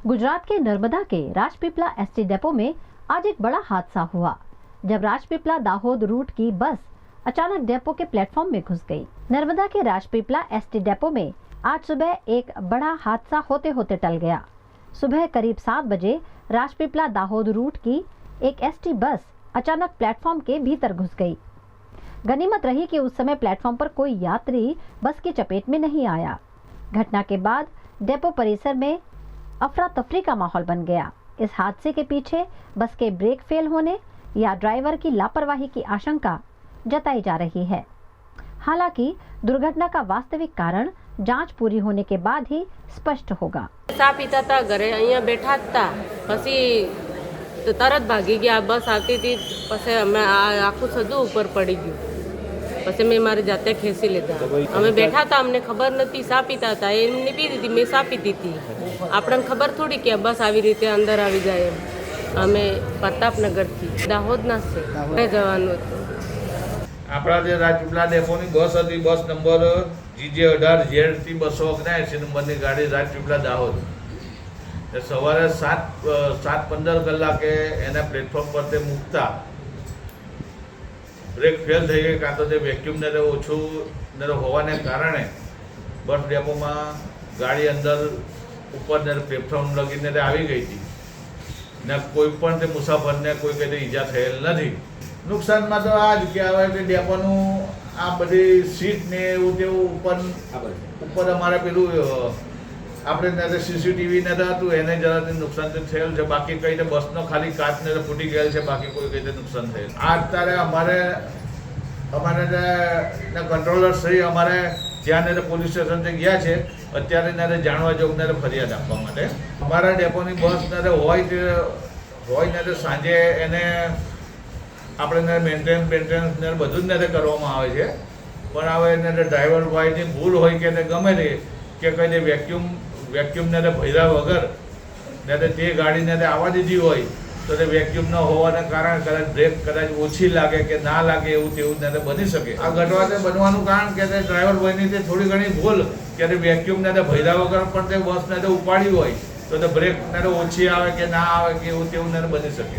गुजरात के नर्मदा के Rajpipla ST depot में आज एक बड़ा हादसा हुआ जब राजपीपला दाहोद रूट की बस अचानक डिपो के प्लेटफॉर्म में घुस गई। नर्मदा के राजपीपला एसटी डिपो में आज सुबह एक बड़ा हादसा होते होते टल गया। सुबह करीब 7 बजे राजपीपला दाहोद रूट की एक एसटी बस अचानक प्लेटफॉर्म के भीतर घुस गई। गनीमत रही कि उस समय प्लेटफॉर्म पर कोई यात्री बस की चपेट में नहीं आया। घटना के बाद डिपो परिसर में अफरा तफरी का माहौल बन गया। इस हादसे के पीछे बस के ब्रेक फेल होने या ड्राइवर की लापरवाही की आशंका जताई जा रही है। हालांकि दुर्घटना का वास्तविक कारण जांच पूरी होने के बाद ही स्पष्ट होगा। चा पीता था, घरे अहीं बैठा था, पछी तरत भागी गया। बस आती थी, पछी अमे आखू सदू ऊपर पड़ी गयु। पछी मैं मारी जाते खेसी लीधा। अमे बैठा था, अमने खबर नती। चा पीता था, एमने पीती थी, मैं चा पीती थी। आपने खबर थोड़ी कि बस આવી રીતે અંદર આવી જાય એમ। અમે પ્રતાપનગર થી દાહોદના છે જવાનું હતું। આપણા જે રાજપીપલા ડેપોની બસ હતી, બસ નંબર GJ18ZT 279 નંબરની ગાડી રાજપીપલા દાહોદ સવારે 7:15 કલાકે એના પ્લેટફોર્મ પર તે મૂકતા બ્રેક ફેલ થઈ ગઈ, કાં તો તે વેક્યુમ ને ઓછું ને હોવાને કારણે બસ ડેપોમાં ગાડી અંદર ઉપર ને પ્લેટફોર્મ લગીને આવી ગઈ હતી ને કોઈ પણ તે મુસાફરને કોઈ કંઈ ઈજા થયેલ નથી। નુકસાનમાં તો આ જ કહેવાય કે ડેપોનું આ બધી સીટ ને એવું તેવું ઉપર અમારે પેલું આપણે ને CCTV ને હતું એને જરાથી નુકસાન તો થયેલ છે। બાકી કઈ રીતે બસનો ખાલી કાચ ને ફૂટી ગયેલ છે, બાકી કોઈ કઈ રીતે નુકસાન થયેલ। આ અત્યારે અમારે કંટ્રોલર શ્રી અમારે જ્યાં ને પોલીસ સ્ટેશન ગયા છે, અત્યારે ને જાણવા જોગ ને ફરિયાદ આપવા માટે। અમારા ડેપોની બસ ને હોય ને સાંજે એને આપણે મેન્ટેનન્સ ને બધું જ ને કરવામાં આવે છે, પણ હવે એને ડ્રાઈવર ભાઈની ભૂલ હોય કે ગમે તે કે કંઈ વેક્યુમ ને ભર્યા વગર ને તે ગાડીને આવવા દીધી હોય તો તે વેક્યુમ ન હોવાને કારણે કદાચ બ્રેક કદાચ ઓછી લાગે કે ના લાગે એવું તેવું ને બની શકે। આ ઘટના બનવાનું કારણ કે તે ડ્રાઈવર ભાઈની તે થોડી ઘણી ભૂલ કે વેક્યુમ ને ભર્યા વગર પણ તે બસ ને ઉપાડી હોય તો તે બ્રેક ને ઓછી આવે કે ના આવે કે એવું તેવું ને બની શકે।